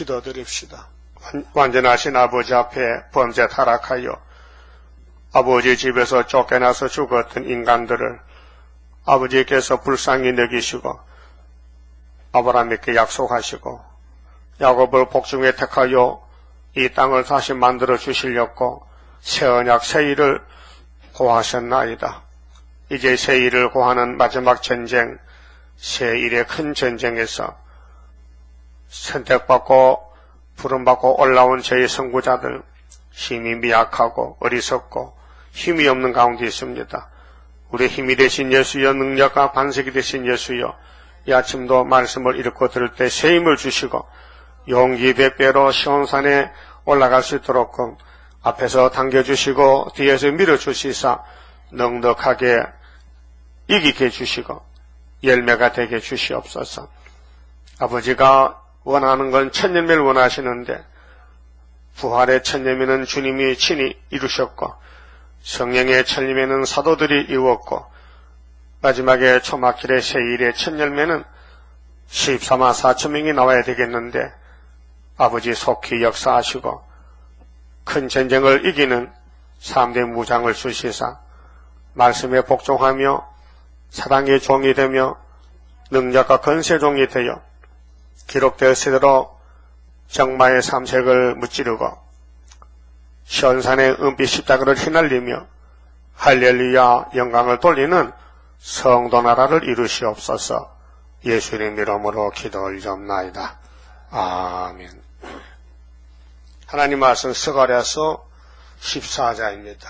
기도드립시다. 완전하신 아버지 앞에 범죄 타락하여 아버지 집에서 쫓겨나서 죽었던 인간들을 아버지께서 불쌍히 여기시고 아브라함에게 약속하시고 야곱을 복중에 택하여 이 땅을 다시 만들어 주시려고 새 언약 새 일을 고하셨나이다. 이제 새 일을 고하는 마지막 전쟁, 새 일의 큰 전쟁에서 선택받고 부름받고 올라온 저희 선구자들, 힘이 미약하고 어리석고 힘이 없는 가운데 있습니다. 우리 힘이 되신 예수여, 능력과 반석이 되신 예수여, 이 아침도 말씀을 읽고 들을 때 새 힘을 주시고 용기 100배로 시온산에 올라갈 수 있도록 앞에서 당겨주시고 뒤에서 밀어주시사 넉넉하게 이기게 해주시고 열매가 되게 주시옵소서. 아버지가 원하는 건 천년매를 원하시는데 부활의 천년매는 주님이 친히 이루셨고 성령의 천년매는 사도들이 이루었고 마지막에 초막길의 새1의 천열매는 14만 4천 명이 나와야 되겠는데 아버지 속히 역사하시고 큰 전쟁을 이기는 3대 무장을 주시사 말씀에 복종하며 사랑의 종이 되며 능력과 건세 종이 되어 기록되었으므로 정마의 삼색을 무찌르고 시온산의 은빛 십자가를 휘날리며 할렐루야 영광을 돌리는 성도 나라를 이루시옵소서. 예수님 이름으로 기도 올리옵나이다. 아멘. 하나님 말씀 스가랴서 14장입니다.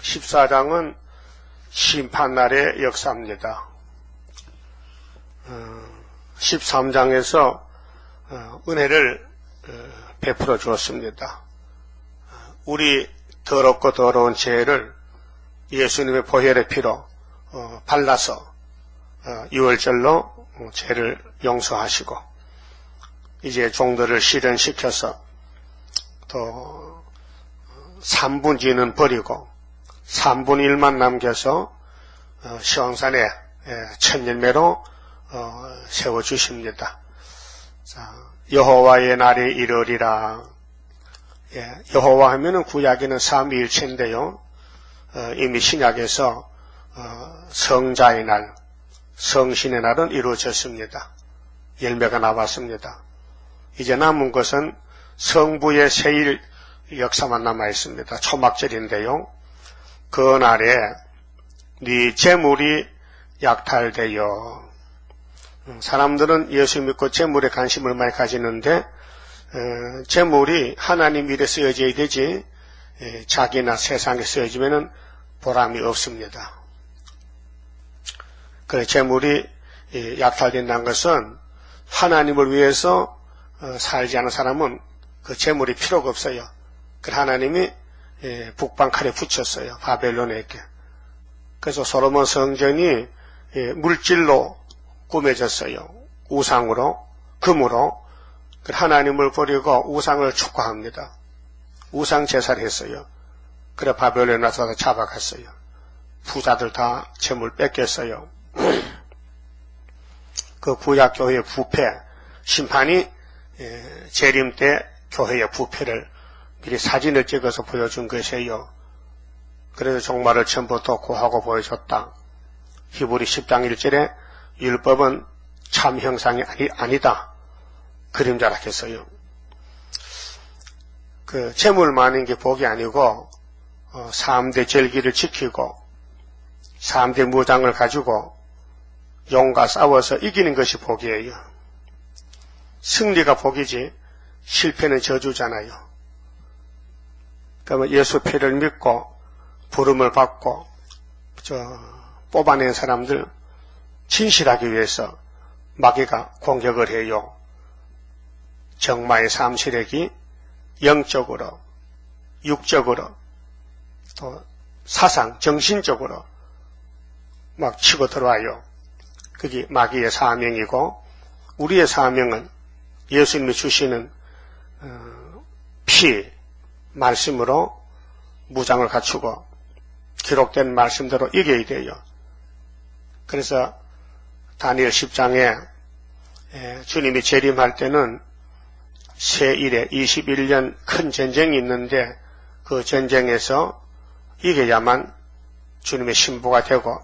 14장은 심판날의 역사입니다. 13장에서 은혜를 베풀어 주었습니다. 우리 더럽고 더러운 죄를 예수님의 보혈의 피로 발라서 유월절로 죄를 용서하시고 이제 종들을 실현시켜서 또 3분지는 버리고 3분 1만 남겨서 시온산에 천열매로 세워주십니다. 여호와의 날이 이르리라. 여호와 하면은 구약에는 삼위일체인데요. 이미 신약에서 성자의 날, 성신의 날은 이루어졌습니다. 열매가 나왔습니다. 이제 남은 것은 성부의 세일 역사만 남아있습니다. 초막절인데요. 그 날에 네 재물이 약탈되어 사람들은 예수 믿고 재물에 관심을 많이 가지는데 재물이 하나님 일에 쓰여져야 되지 자기나 세상에 쓰여지면 보람이 없습니다. 그래 재물이 약탈된다는 것은 하나님을 위해서 살지 않은 사람은 그 재물이 필요가 없어요. 그 하나님이 북방 칼에 붙였어요. 바벨론에게. 그래서 솔로몬 성전이 물질로 꾸며졌어요. 우상으로, 금으로. 그 하나님을 버리고 우상을 축구합니다. 우상 제사를 했어요. 그래 바벨론에 와서 잡아갔어요. 부자들 다 재물 뺏겼어요. 그 구약교회의 부패, 심판이 재림 때 교회의 부패를 미리 사진을 찍어서 보여준 것이에요. 그래서 종말을 처음부터 고하고 보여줬다. 히브리 10장 1절에 율법은 참 형상이 아니다. 그림자라 했어요. 그 재물 많은 게 복이 아니고 3대 절기를 지키고 3대 무장을 가지고 용과 싸워서 이기는 것이 복이에요. 승리가 복이지 실패는 저주잖아요. 그러면 예수 피를 믿고 부름을 받고 뽑아낸 사람들 진실하기 위해서 마귀가 공격을 해요. 정마의 삼시력이 영적으로, 육적으로, 또 사상, 정신적으로 막 치고 들어와요. 그게 마귀의 사명이고 우리의 사명은 예수님이 주시는 피, 말씀으로 무장을 갖추고 기록된 말씀대로 이겨야 돼요. 그래서 다니엘 10장에 주님이 재림할 때는 새 일에 21년 큰 전쟁이 있는데 그 전쟁에서 이겨야만 주님의 신부가 되고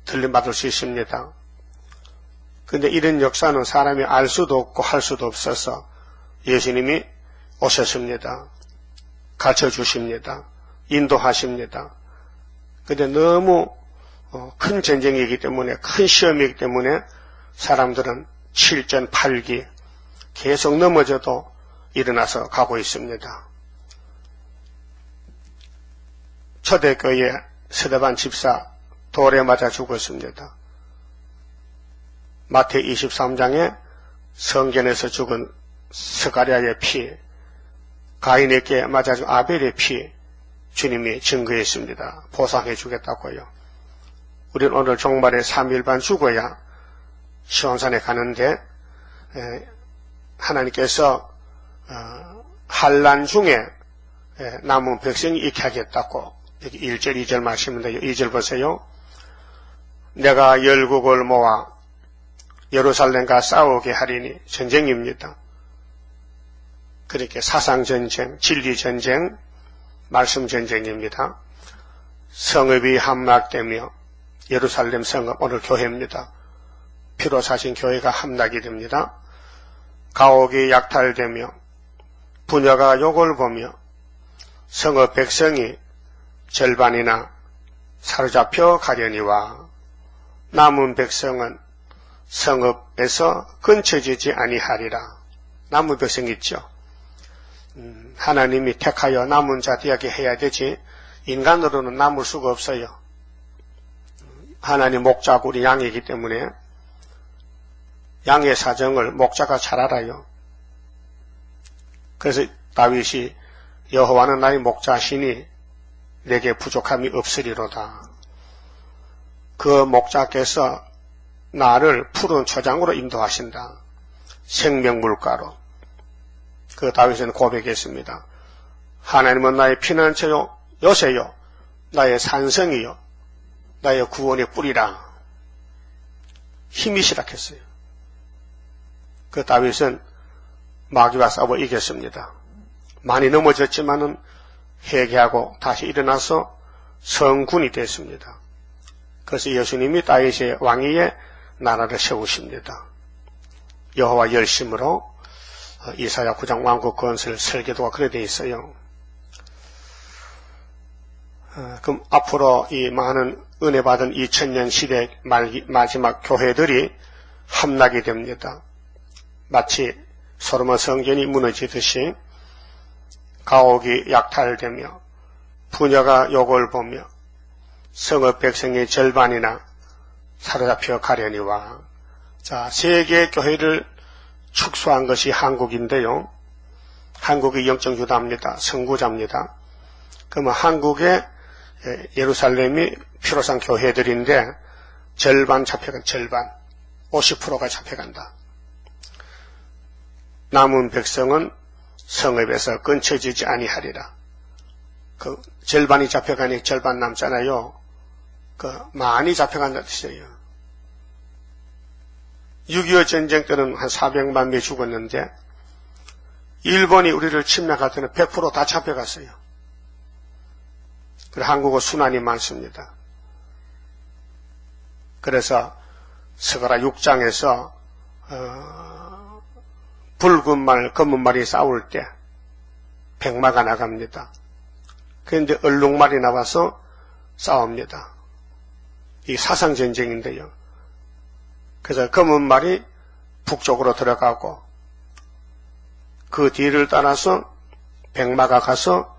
들림받을 수 있습니다. 근데 이런 역사는 사람이 알 수도 없고 할 수도 없어서 예수님이 오셨습니다. 가르쳐 주십니다. 인도하십니다. 근데 너무 큰 전쟁이기 때문에, 큰 시험이기 때문에 사람들은 7전 8기 계속 넘어져도 일어나서 가고 있습니다. 초대교회 스데반 집사 돌에 맞아 죽었습니다. 마태 23장에 성전에서 죽은 스가랴의 피, 가인에게 맞아 죽은 아벨의 피, 주님이 증거했습니다. 보상해 주겠다고요. 우리는 오늘 종말에 3일반 죽어야 시온산에 가는데 하나님께서 환난 중에 남은 백성이 있게 하겠다고 여기 1절 2절 말씀인데요. 2절 보세요. 내가 열국을 모아 예루살렘과 싸우게 하리니, 전쟁입니다. 그렇게 사상전쟁, 진리전쟁, 말씀전쟁입니다. 성읍이 함락되며 예루살렘 성읍, 오늘 교회입니다. 피로 사신 교회가 함락이 됩니다. 가옥이 약탈되며 부녀가 욕을 보며 성읍 백성이 절반이나 사로잡혀 가려니와 남은 백성은 성읍에서 근처지지 아니하리라. 남은 백성 있죠. 하나님이 택하여 남은 자 되게 해야 되지 인간으로는 남을 수가 없어요. 하나님 목자고 우리 양이기 때문에 양의 사정을 목자가 잘 알아요. 그래서 다윗이 여호와는 나의 목자시니 내게 부족함이 없으리로다. 그 목자께서 나를 푸른 초장으로 인도하신다. 생명물가로. 그 다윗은 고백했습니다. 하나님은 나의 피난처요, 요새요, 나의 산성이요, 나의 구원의 뿌리라. 힘이 시작했어요. 그 다윗은 마귀와 싸워 이겼습니다. 많이 넘어졌지만은 회개하고 다시 일어나서 성군이 됐습니다. 그래서 예수님이 다윗의 왕위에 나라를 세우십니다. 여호와 열심으로 이사야 9장 왕국 건설 설계도가 그래 되어 있어요. 그럼 앞으로 이 많은 은혜 받은 2000년 시대 마지막 교회들이 함락이 됩니다. 마치 솔로몬 성전이 무너지듯이 가옥이 약탈되며 부녀가 욕을 보며 성읍 백성의 절반이나 사로잡혀 가려니와. 자, 세계 교회를 축소한 것이 한국인데요. 한국이 영적유다입니다. 선구자입니다. 그러면 한국의 예루살렘이 피로상 교회들인데 절반 잡혀간, 절반 50%가 잡혀간다. 남은 백성은 성읍에서 끊쳐지지 아니하리라. 그 절반이 잡혀가니 절반 남잖아요. 그 많이 잡혀간다는 뜻이에요. 6.25 전쟁 때는 한 400만 명 죽었는데 일본이 우리를 침략할 때는 100% 다 잡혀갔어요. 그래서 한국은 순환이 많습니다. 그래서 스가랴 6장에서 붉은 말, 검은 말이 싸울 때 백마가 나갑니다. 그런데 얼룩말이 나와서 싸웁니다. 이 사상전쟁인데요. 그래서 검은 말이 북쪽으로 들어가고 그 뒤를 따라서 백마가 가서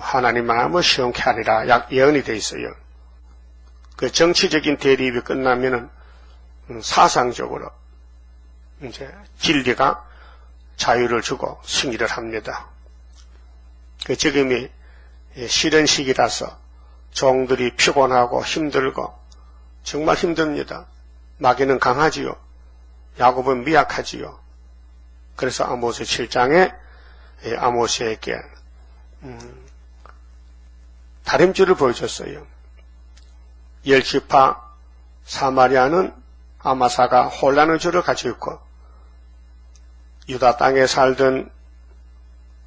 하나님 마음을 시원케 하리라 예언이 되어 있어요. 그 정치적인 대립이 끝나면은 사상적으로 이제 진리가 자유를 주고 승리를 합니다. 그 지금이 시련 시기라서 종들이 피곤하고 힘들고 정말 힘듭니다. 마귀는 강하지요. 야곱은 미약하지요. 그래서 아모스 7장에 아모스에게 다림질을 보여줬어요. 10지파 사마리아는 아마사가 혼란의 줄을 가지고 있고 유다 땅에 살던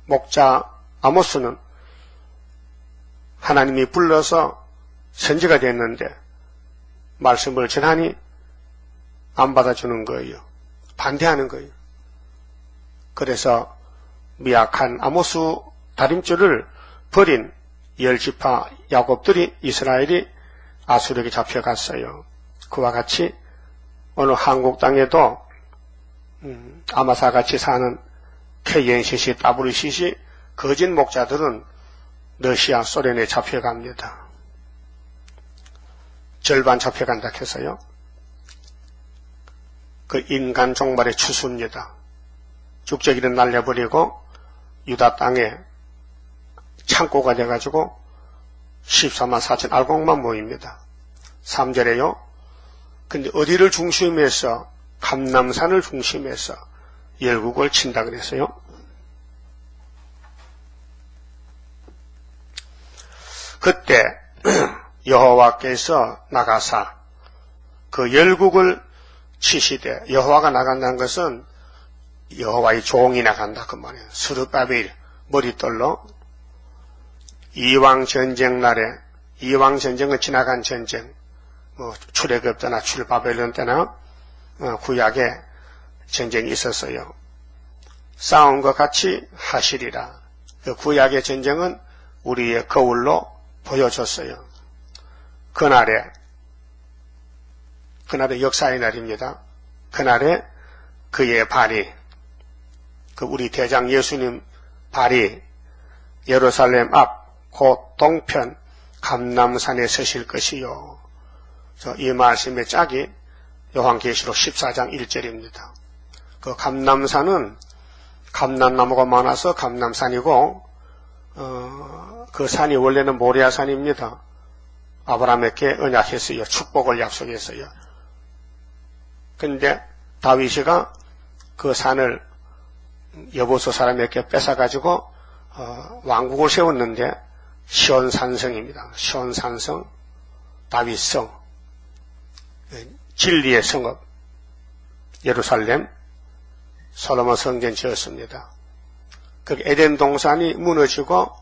목자 아모스는 하나님이 불러서 선지가 됐는데 말씀을 전하니 안 받아주는 거예요. 반대하는 거예요. 그래서 미약한 아모스 다림줄을 버린 10지파 야곱들이 이스라엘이 아수르에게 잡혀갔어요. 그와 같이 어느 한국 땅에도 아마사같이 사는 KNCC, WCC 거짓 목자들은 러시아, 소련에 잡혀갑니다. 절반 잡혀간다 해서요. 그 인간 종말의 추수입니다. 죽저기를 날려버리고 유다 땅에 창고가 돼가지고 14만 4천 알곡만 모입니다. 3절에요. 근데 어디를 중심에서 감남산을 중심에서 열국을 친다 그랬어요. 그때 여호와께서 나가사 그 열국을 치시되, 여호와가 나간다는 것은 여호와의 종이 나간다 그 말이에요. 스룹바벨 머리떨로 이왕 전쟁 날에, 이왕 전쟁은 지나간 전쟁, 출애굽 때나 출바벨론 때나 구약에 전쟁이 있었어요. 싸운 것 같이 하시리라. 그 구약의 전쟁은 우리의 거울로 보여줬어요. 그날의 역사의 날입니다. 그날에 그의 발이, 그 우리 대장 예수님 발이 예루살렘 앞 곧 동편 감람산에 서실 것이요. 이 말씀의 짝이 요한계시록 14장 1절입니다. 그 감람산은 감람나무가 많아서 감람산이고, 그 산이 원래는 모리아산입니다. 아브라함에게 언약했어요. 축복을 약속했어요. 근데 다윗이가 그 산을 여보수 사람에게 뺏어가지고 왕국을 세웠는데, 시온산성입니다. 시온산성, 다윗성, 진리의 성읍, 예루살렘, 솔로몬 성전 지었습니다. 그 에덴 동산이 무너지고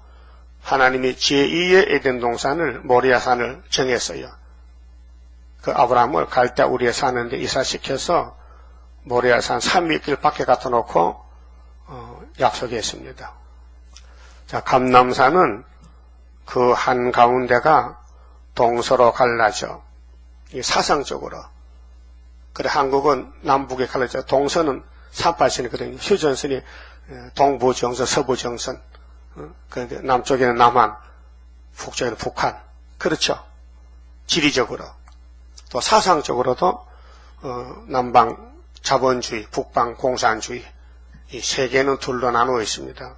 하나님이 제2의 에덴 동산을, 모리아산을 정했어요. 그 아브라함을 갈대 우리에 사는데 이사시켜서 모리아산 300길 밖에 갖다 놓고 약속했습니다. 자, 감람산은 그 한가운데가 동서로 갈라져, 사상적으로. 그래, 한국은 남북에 갈라져. 동서는 38선이거든요. 휴전선이 동부정선, 서부정선. 그런데 남쪽에는 남한, 북쪽에는 북한. 그렇죠. 지리적으로. 또 사상적으로도 남방 자본주의, 북방 공산주의, 이 세 개는 둘로 나누어 있습니다.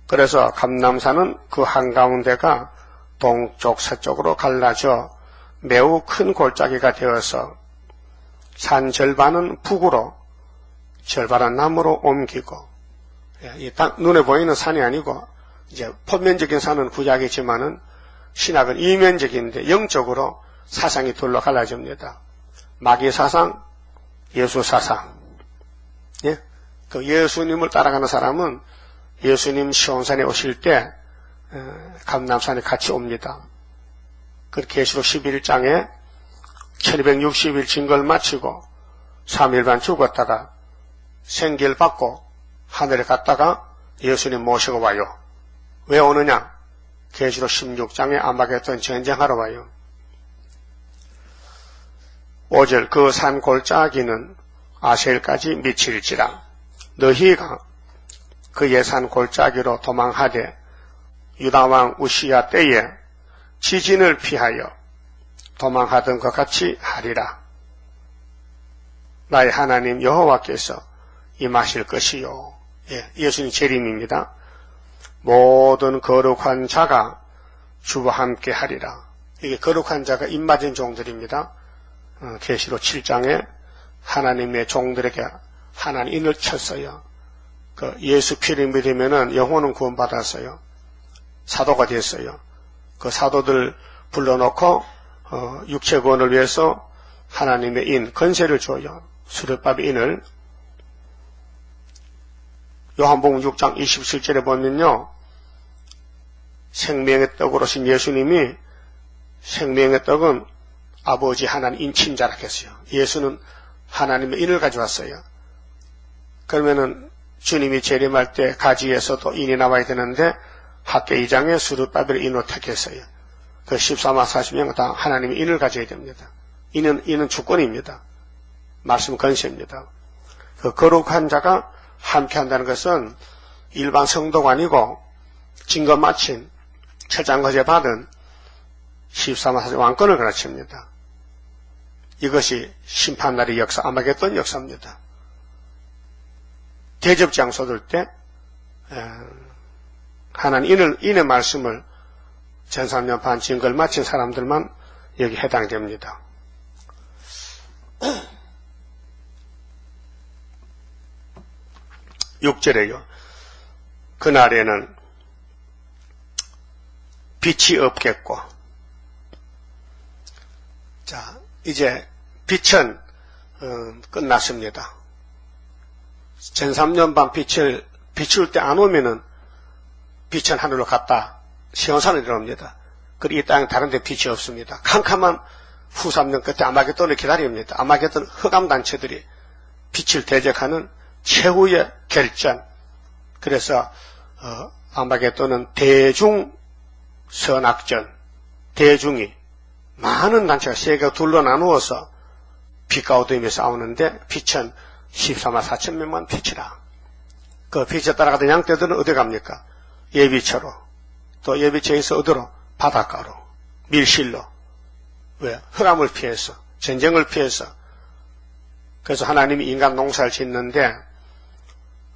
그래서 감람산은 그 한가운데가 동쪽 서쪽으로 갈라져 매우 큰 골짜기가 되어서 산 절반은 북으로, 절반은 남으로 옮기고, 이 딱 눈에 보이는 산이 아니고, 이제 표면적인 산은 구약이지만은 신학은 이면적인데 영적으로 사상이 둘로 갈라집니다. 마귀 사상, 예수 사상. 예? 그 예수님을 따라가는 사람은 예수님 시온산에 오실 때 감람산에 같이 옵니다. 그 계시록 11장에 1260일 징걸 마치고 3일반 죽었다가 생기를 받고 하늘에 갔다가 예수님 모시고 와요. 왜 오느냐? 계시록 16장에 아마겟돈 전쟁하러 와요. 5절 그 산 골짜기는 아셀까지 미칠지라. 너희가 그의 산 골짜기로 도망하되 유다왕 우시야 때에 지진을 피하여 도망하던 것 같이 하리라. 나의 하나님 여호와께서 임하실 것이요. 예수님 재림입니다. 모든 거룩한 자가 주와 함께 하리라. 이게 거룩한 자가 입맞은 종들입니다. 계시록 7장에 하나님의 종들에게 하나님을 쳤어요. 그 예수 피를 믿으면은 영혼은 구원받았어요. 사도가 됐어요. 그 사도들 불러놓고 육체 구원을 위해서 하나님의 인, 건세를 줘요. 수르밥의 인을. 요한복음 6장 27절에 보면요. 생명의 떡으로 오신 예수님이 생명의 떡은 아버지 하나님 인친자라 했어요. 예수는 하나님의 인을 가져왔어요. 그러면은 주님이 재림할 때 가지에서도 인이 나와야 되는데 학계 2장에 수르바벨 인으로 택했어요. 그 14만 40명 다 하나님의 인을 가져야 됩니다. 인은 주권입니다. 말씀 건세입니다. 그 거룩한 자가 함께 한다는 것은 일반 성도가 아니고 증거 마친 철장거제 받은 14만 40 왕권을 가르칩니다. 이것이 심판날의 역사, 아마겟돈 역사입니다. 대접장 쏟을 때 하나님 인의 말씀을 전삼년 반 증거를 마친 사람들만 여기 해당됩니다. 6절에요. 그날에는 빛이 없겠고, 자, 이제 빛은 끝났습니다. 전3년 반 빛을 비출 때 안 오면은 빛은 하늘로 갔다 시온산을 들어옵니다. 그리고 이 땅에 다른 데 빛이 없습니다. 캄캄한 후 3년 끝에 아마겟돈을 기다립니다. 아마겟돈 흑암단체들이 빛을 대적하는 최후의 결전. 그래서 아마겟돈은 대중선악전, 대중이 많은 단체가 세계가 둘로 나누어서 빛과 어둠이 싸우는데 빛은 14만 4천 명만 빛이라. 그 빛에 따라가던 양떼들은 어디 갑니까? 예비처로. 또 예비처에서 어디로? 바닷가로. 밀실로. 왜? 흑암을 피해서. 전쟁을 피해서. 그래서 하나님이 인간 농사를 짓는데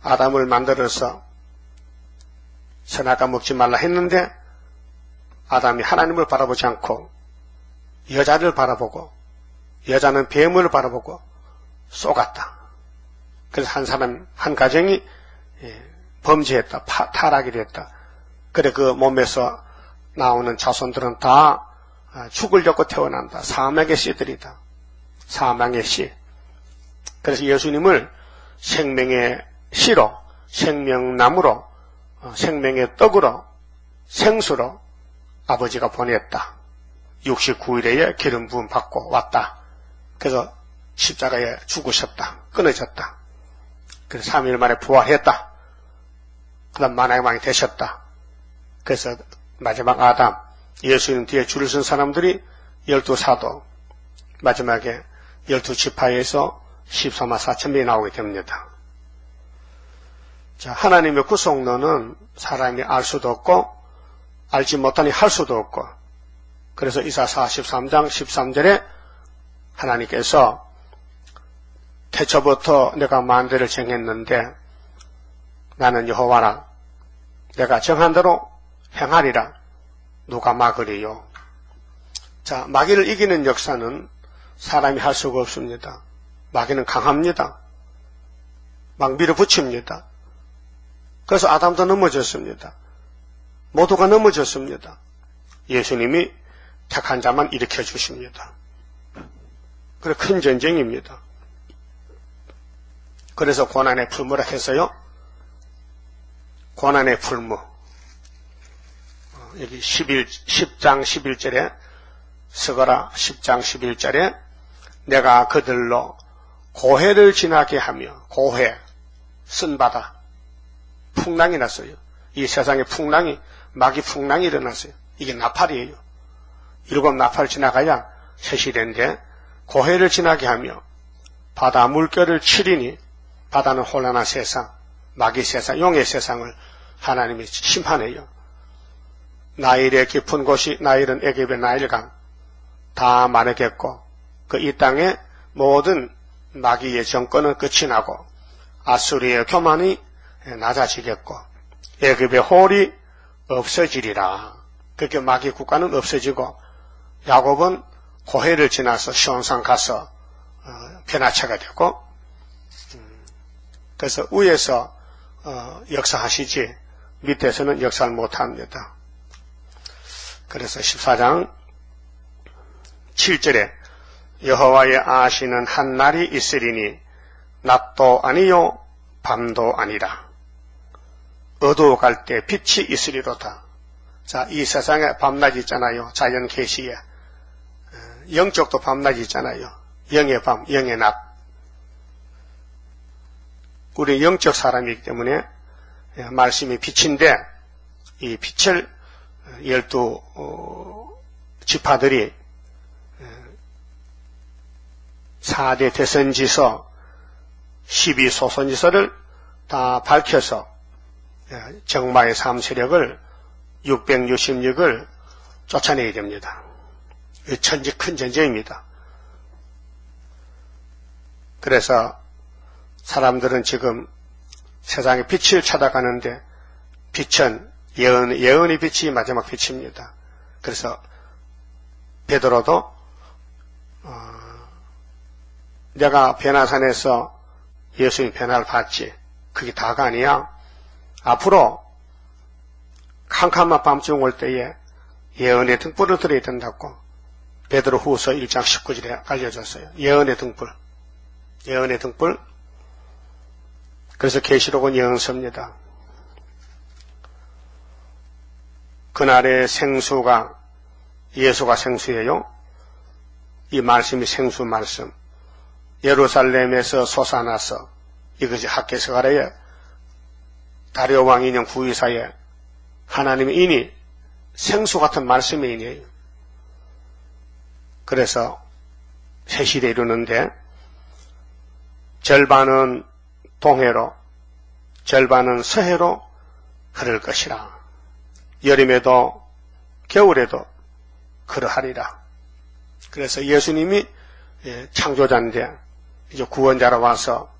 아담을 만들어서 선악과 먹지 말라 했는데 아담이 하나님을 바라보지 않고 여자를 바라보고 여자는 뱀을 바라보고 쏘갔다. 그래서 한 사람, 한 가정이 범죄했다. 타락이 됐다. 그래 그 몸에서 나오는 자손들은 다 죽을 졌고 태어난다. 사망의 씨들이다. 사망의 씨. 그래서 예수님을 생명의 씨로, 생명나무로, 생명의 떡으로, 생수로 아버지가 보냈다. 69일에 기름 부음 받고 왔다. 그래서 십자가에 죽으셨다. 끊어졌다. 그래서 3일 만에 부활했다. 그 다음 만왕의 왕이 되셨다. 그래서 마지막 아담, 예수님 뒤에 줄을 쓴 사람들이 12사도, 마지막에 12지파에서 14만 4천 명이 나오게 됩니다. 자, 하나님의 구속론은 사람이 알 수도 없고 알지 못하니 할 수도 없고, 그래서 이사 43장 13절에 하나님께서 태초부터 내가 만대를 정했는데 나는 여호와라, 내가 정한 대로 행하리라. 누가 막으리요? 자, 마귀를 이기는 역사는 사람이 할 수가 없습니다. 마귀는 강합니다. 막 밀어붙입니다. 그래서 아담도 넘어졌습니다. 모두가 넘어졌습니다. 예수님이 택한 자만 일으켜 주십니다. 그래 큰 전쟁입니다. 그래서 고난의 풀무라 해서요. 고난의 풀무. 여기 10장 11절에 서거라 10장 11절에 내가 그들로 고해를 지나게 하며, 고해, 쓴바다, 풍랑이 났어요. 이 세상에 풍랑이, 마귀 풍랑이 일어났어요. 이게 나팔이에요. 7 나팔 지나가야 세시된데 고해를 지나게 하며 바다 물결을 치리니, 바다는 혼란한 세상, 마귀 세상, 용의 세상을 하나님이 심판해요. 나일의 깊은 곳이, 나일은 애굽의 나일강, 다 마르겠고 그 이 땅의 모든 마귀의 정권은 끝이 나고 아수리의 교만이 낮아지겠고 애굽의 홀이 없어지리라. 그렇게 마귀 국가는 없어지고 야곱은 고해를 지나서 시온산 가서 변화체가 되고, 그래서 위에서 역사하시지 밑에서는 역사를 못합니다. 그래서 14장 7절에 여호와의 아시는 한 날이 있으리니 낮도 아니요 밤도 아니라 어두워갈 때 빛이 있으리로다. 자, 이 세상에 밤낮이 있잖아요. 자연 계시에 영적도 밤낮이 있잖아요. 영의 밤, 영의 낮. 우리 영적 사람이기 때문에 말씀이 빛인데 이 빛을 12지파들이 4대 대선지서 12소선지서를 다 밝혀서 정마의 3세력을 666을 쫓아내야 됩니다. 천지 큰 전쟁입니다. 그래서 사람들은 지금 세상의 빛을 찾아가는데 빛은 예언의 빛이 마지막 빛입니다. 그래서 베드로도 내가 베나산에서 예수님 변화를 봤지. 그게 다가 아니야. 앞으로 캄캄한 밤중 올 때에 예언의 등불을 들어야 된다고 베드로 후서 1장 19절에 알려줬어요. 예언의 등불. 예언의 등불. 그래서 계시록은 예언서입니다. 그날의 생수가 예수가 생수예요. 이 말씀이 생수 말씀. 예루살렘에서 솟아나서 이것이 학개서가라에 다리오 왕 인형 구의사에 하나님의 인이 생수 같은 말씀의 인이에요. 그래서 새 시대에 이르는데 절반은 동해로 절반은 서해로 흐를 것이라. 여름에도 겨울에도 그러하리라. 그래서 예수님이 창조자인데 이제 구원자로 와서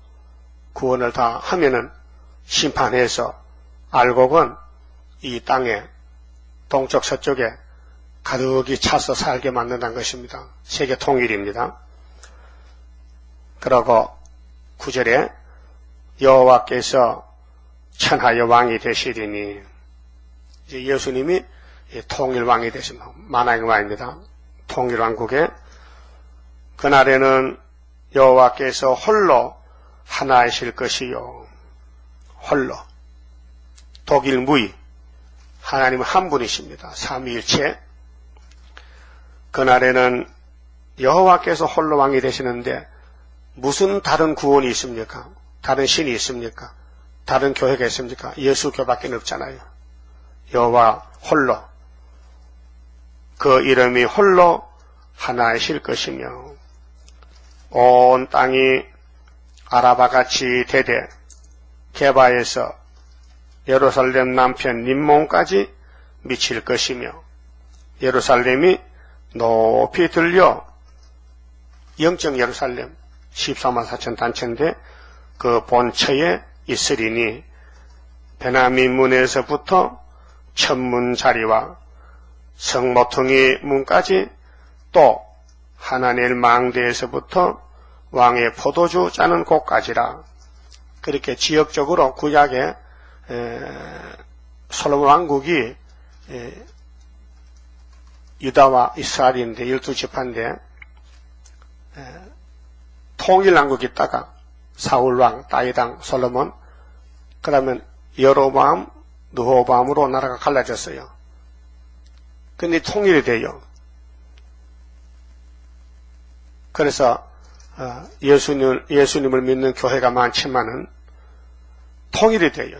구원을 다 하면은 심판해서 알곡은 이 땅에 동쪽 서쪽에 가득히 차서 살게 만든다는 것입니다. 세계 통일입니다. 그러고 9절에 여호와께서 천하의 왕이 되시리니 이제 예수님이 통일왕이 되시면 만왕의 왕입니다. 통일왕국에 그날에는 여호와께서 홀로 하나이실 것이요. 홀로. 독일무이. 하나님은 한 분이십니다. 삼위일체. 그날에는 여호와께서 홀로 왕이 되시는데 무슨 다른 구원이 있습니까? 다른 신이 있습니까? 다른 교회가 있습니까? 예수교밖에 없잖아요. 여호와 홀로. 그 이름이 홀로 하나이실 것이며 온 땅이 아라바같이 되되 게바에서 예루살렘 남편 님몬까지 미칠 것이며 예루살렘이 높이 들려 영적 예루살렘 14만 4천 단체인데 그 본처에 있으리니 베냐민 문에서부터 천문 자리와 성모퉁이 문까지 또 하나넬 망대에서부터 왕의 포도주 짜는 곳까지라. 그렇게 지역적으로 구약에 솔로몬 왕국이 유다와 이스라엘인데 12지파인데 통일왕국이 있다가 사울왕, 다윗왕, 솔로몬 그러면 여로보암, 르호보암으로 나라가 갈라졌어요. 근데 통일이 돼요. 그래서 예수님을 믿는 교회가 많지만은 통일이 돼요.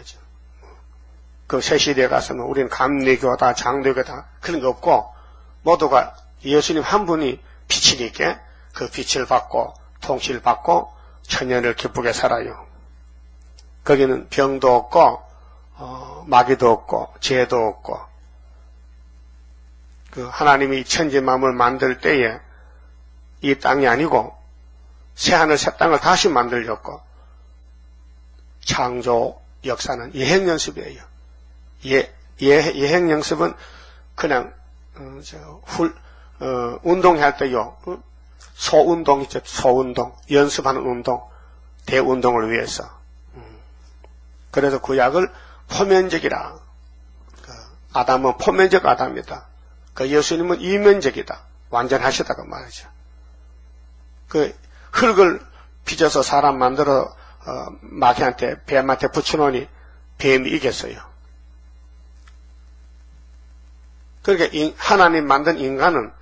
그 새 시대에 가서는 우리는 감리교다, 장로교다 그런 거 없고 모두가 예수님 한 분이 빛이니까 그 빛을 받고 통치를 받고 천년을 기쁘게 살아요. 거기는 병도 없고 마귀도 없고 죄도 없고 그 하나님이 천지만물을 만들 때에 이 땅이 아니고 새하늘 새 땅을 다시 만들렸고 창조 역사는 예행연습이에요. 예행연습은 그냥 운동할 때요. 소운동 있죠. 소운동. 연습하는 운동. 대운동을 위해서. 그래서 구약을 포면적이라. 아담은 포면적 아담이다. 그 예수님은 이면적이다. 완전하시다고 말이죠. 그 흙을 빚어서 사람 만들어 마귀한테 뱀한테 붙여놓으니 뱀이 이겼어요. 그러니까 하나님 만든 인간은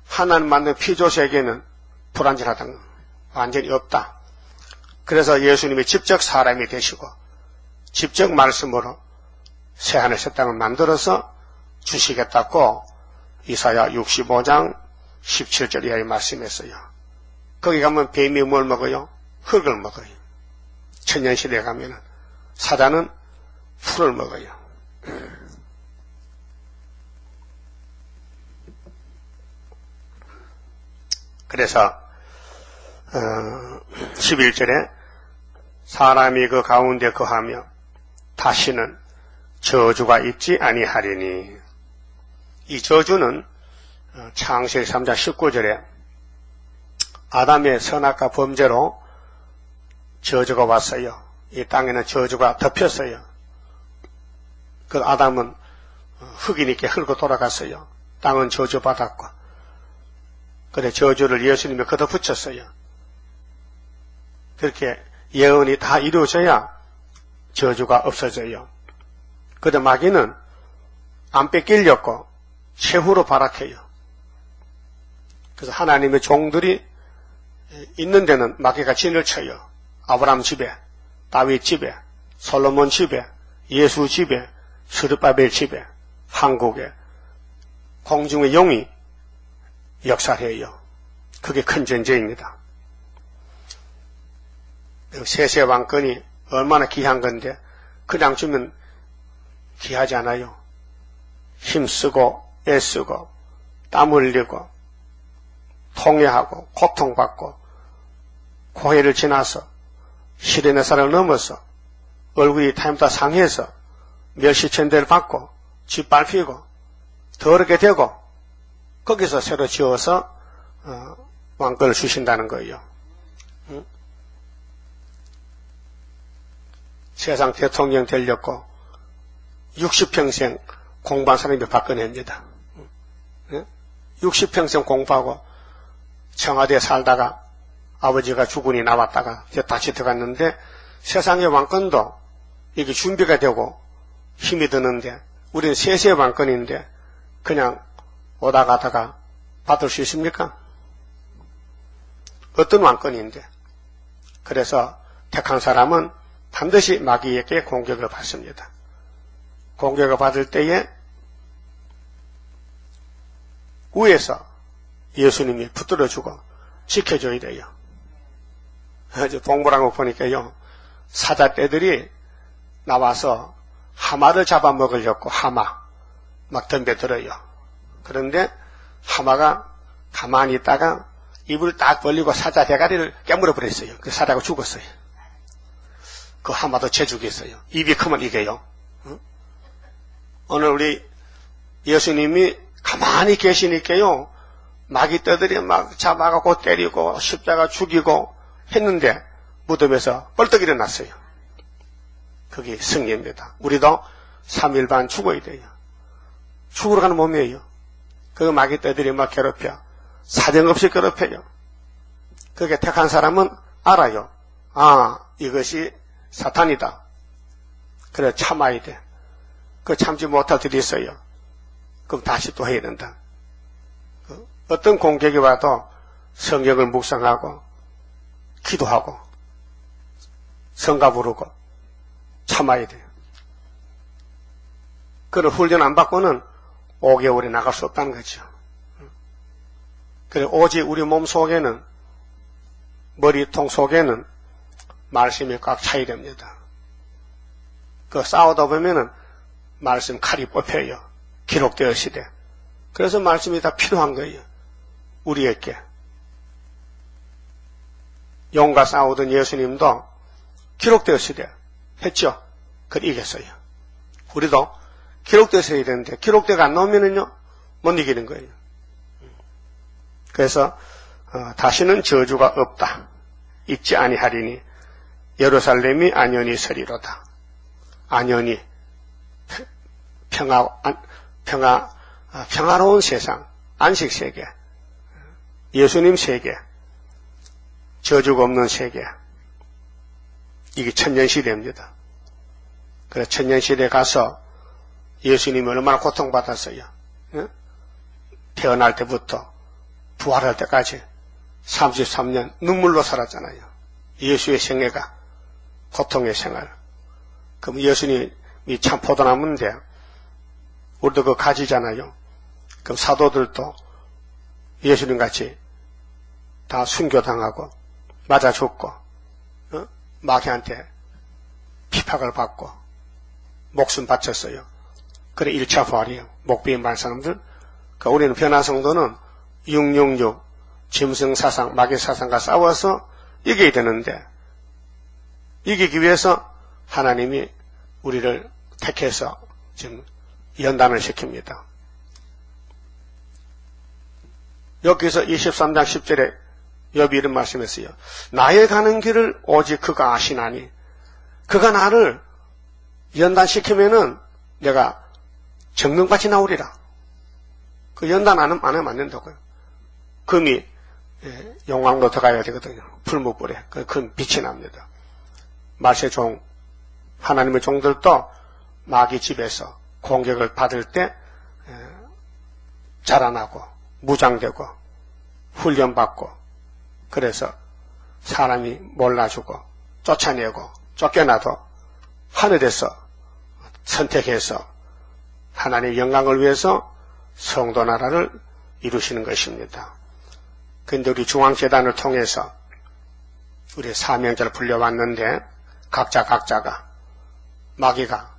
하나님 만든 피조세계는 불완전하다는 거 완전히 없다. 그래서 예수님이 직접 사람이 되시고 직접 말씀으로 새하늘 새 땅을 만들어서 주시겠다고 이사야 65장 17절 이하에 말씀했어요. 거기 가면 뱀이 뭘 먹어요? 흙을 먹어요. 천년시대에 가면은 사단은 풀을 먹어요. 그래서 11절에 사람이 그 가운데 거하며 다시는 저주가 있지 아니하리니, 이 저주는 창세기 3장 19절에 아담의 선악과 범죄로 저주가 왔어요. 이 땅에는 저주가 덮였어요. 그 아담은 흙이니까 흙으로 돌아갔어요. 땅은 저주받았고, 그래 저주를 예수님이 걷어붙였어요. 그렇게 예언이 다 이루어져야 저주가 없어져요. 그런데 마귀는 안 뺏기려고 최후로 발악해요. 그래서 하나님의 종들이 있는 데는 마귀가 진을 쳐요. 아브라함 집에, 다윗 집에, 솔로몬 집에, 예수 집에, 스룹바벨 집에, 한국에 공중의 영이 역사해요. 그게 큰 전쟁입니다. 세세 왕권이 얼마나 귀한 건데 그냥 주면 귀하지 않아요. 힘쓰고 애쓰고 땀 흘리고 통회하고 고통받고 고해를 지나서 시련의 살을 넘어서 얼굴이 타임다 상해서 멸시천대를 받고 짓밟히고 더럽게 되고 거기서 새로 지어서 왕권을 주신다는 거예요. 응? 세상 대통령 되려고 60평생 공부한 사람이 박근혜입니다. 응? 60평생 공부하고 청와대에 살다가 아버지가 죽으니 나왔다가 다시 들어갔는데 세상의 왕권도 이게 준비가 되고 힘이 드는데 우리는 세세 왕권인데 그냥 오다 가다가 받을 수 있습니까? 어떤 왕권인데. 그래서 택한 사람은 반드시 마귀에게 공격을 받습니다. 공격을 받을 때에 위에서 예수님이 붙들어주고 지켜줘야 돼요. 동물왕국 보니까요, 사자떼들이 나와서 하마를 잡아먹으려고 하마 막 덤벼들어요. 그런데 하마가 가만히 있다가 입을 딱 벌리고 사자 대가리를 깨물어 버렸어요. 그 사자가 죽었어요. 그 하마도 재죽였어요. 입이 크면 이게요. 오늘 우리 예수님이 가만히 계시니까요, 마귀떼들이 막 잡아가고 때리고 십자가 죽이고 했는데 무덤에서 벌떡 일어났어요. 그게 승리입니다. 우리도 3일 반 죽어야 돼요. 죽으러 가는 몸이에요. 그 마귀떼들이 막 괴롭혀. 사정없이 괴롭혀요. 그게 택한 사람은 알아요. 아, 이것이 사탄이다. 그래 참아야 돼. 그 참지 못할 일이 있어요. 그럼 다시 또 해야 된다. 어떤 공격이 와도 성경을 묵상하고 기도하고 성가 부르고 참아야 돼요. 그런 훈련 안 받고는 5개월에 나갈 수 없다는 거죠. 그래 오직 우리 몸 속에는, 머리통 속에는 말씀이 꽉 차야 됩니다. 그 싸우다 보면은 말씀 칼이 뽑혀요. 기록되었으되. 그래서 말씀이 다 필요한 거예요. 우리에게. 용과 싸우던 예수님도 기록되었으되 했죠. 그걸 이겼어요. 우리도 기록되어야 되는데 기록되가 안 나오면은요 못 이기는 거예요. 그래서 다시는 저주가 없다. 있지 아니하리니 예루살렘이 안연히 서리로다. 안연히 평화로운 세상, 안식 세계, 예수님 세계, 저주가 없는 세계. 이게 천년시대입니다. 그래서 천년시대에 가서 예수님이 얼마나 고통받았어요. 태어날 때부터 부활할 때까지 33년 눈물로 살았잖아요. 예수의 생애가 고통의 생활. 그럼 예수님이 참 포도나무인데 우리도 그거 가지잖아요. 그럼 사도들도 예수님같이 다 순교당하고 맞아 죽고 마귀한테 피박을 받고 목숨 바쳤어요. 그래 1차 부활이에요. 목비인 반 사람들. 그러니까 우리는 변화 성도는 666 짐승사상 마귀사상과 싸워서 이겨야 되는데 이기기 위해서 하나님이 우리를 택해서 지금 연단을 시킵니다. 여기서 23장 10절에 욥이 이런 말씀했어요. 나의 가는 길을 오직 그가 아시나니 그가 나를 연단시키면은 내가 정령같이 나오리라. 그 연단 안 하면 안 된다고요. 금이 용광로 들어가야 되거든요. 풀무불에. 그 빛이 납니다. 말세 종, 하나님의 종들도 마귀 집에서 공격을 받을 때 자라나고 무장되고 훈련받고 그래서 사람이 몰라주고 쫓아내고 쫓겨나도 하늘에서 선택해서 하나님의 영광을 위해서 성도 나라를 이루시는 것입니다. 그런데 우리 중앙재단을 통해서 우리 사명자를 불려왔는데 각자가 마귀가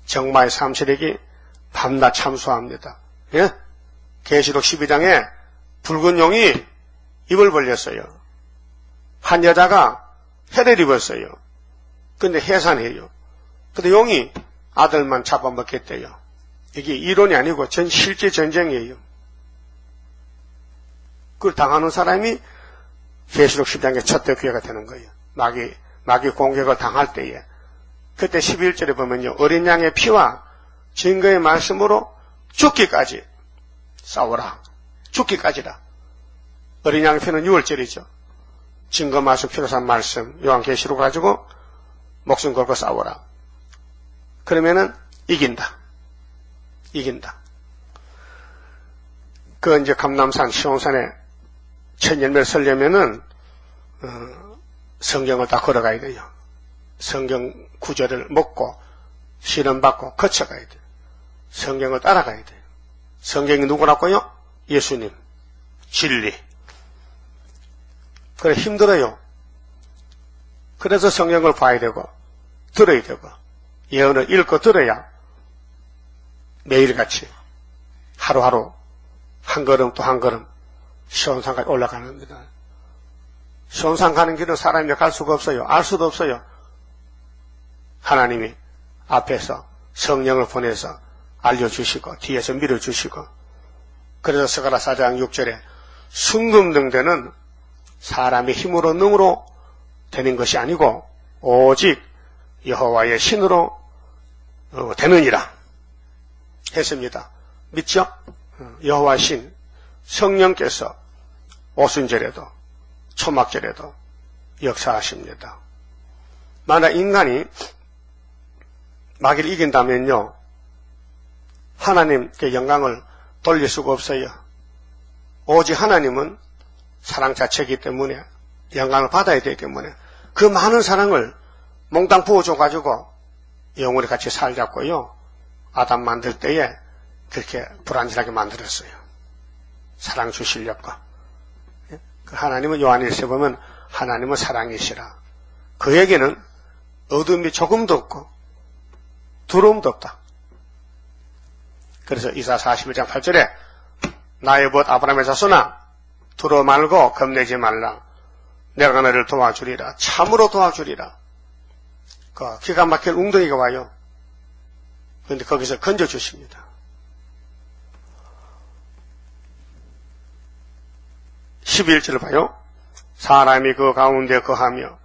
정마의 삼세력이 밤낮 참수합니다. 예? 계시록 12장에 붉은 용이 입을 벌렸어요. 한 여자가 해를 입었어요. 근데 해산해요. 근데 용이 아들만 잡아먹겠대요. 이게 이론이 아니고 실제 전쟁이에요. 그걸 당하는 사람이 계시록 10장의 첫째 교회가 되는 거예요. 마귀 공격을 당할 때에. 그때 11절에 보면요. 어린 양의 피와 증거의 말씀으로 죽기까지 싸워라. 죽기까지라. 어린 양의 피는 6월절이죠. 증거 말씀, 필요한 말씀, 요한계시록 가지고 목숨 걸고 싸워라. 그러면은 이긴다. 그 이제 감남산 시온산에 천년을 설려면은 성경을 다 걸어가야 돼요. 성경 구절을 먹고 실험받고 거쳐가야 돼요. 성경을 따라가야 돼요. 성경이 누구라고요? 예수님. 진리. 그래 힘들어요. 그래서 성경을 봐야 되고 들어야 되고 예언을 읽고 들어야 매일같이 하루하루 한 걸음 또 한 걸음 시온산까지 올라가는 겁니다. 시온산 가는 길은 사람이 갈 수가 없어요. 알 수도 없어요. 하나님이 앞에서 성령을 보내서 알려주시고 뒤에서 밀어주시고 그래서 스가랴 4장 6절에 순금등대는 사람의 힘으로 능으로 되는 것이 아니고 오직 여호와의 신으로 되느니라 했습니다. 믿죠? 여호와 신 성령께서 오순절에도 초막절에도 역사하십니다. 만약 인간이 마귀를 이긴다면요 하나님께 영광을 돌릴 수가 없어요. 오직 하나님은 사랑 자체이기 때문에 영광을 받아야 되기 때문에 그 많은 사랑을 몽땅 부어줘가지고 영원히 같이 살자고요. 아담 만들 때에 그렇게 불안전하게 만들었어요. 사랑 주시려고. 그 하나님은 요한일서에 보면 하나님은 사랑이시라. 그에게는 어둠이 조금도 없고 두려움도 없다. 그래서 이사 41장 8절에 나의 벗 아브라함의 자손아 두려워 말고 겁내지 말라. 내가 너를 도와주리라. 참으로 도와주리라. 그 기가 막힐 웅덩이가 와요. 그런데 거기서 건져주십니다. 11절을 봐요. 사람이 그 가운데 거하며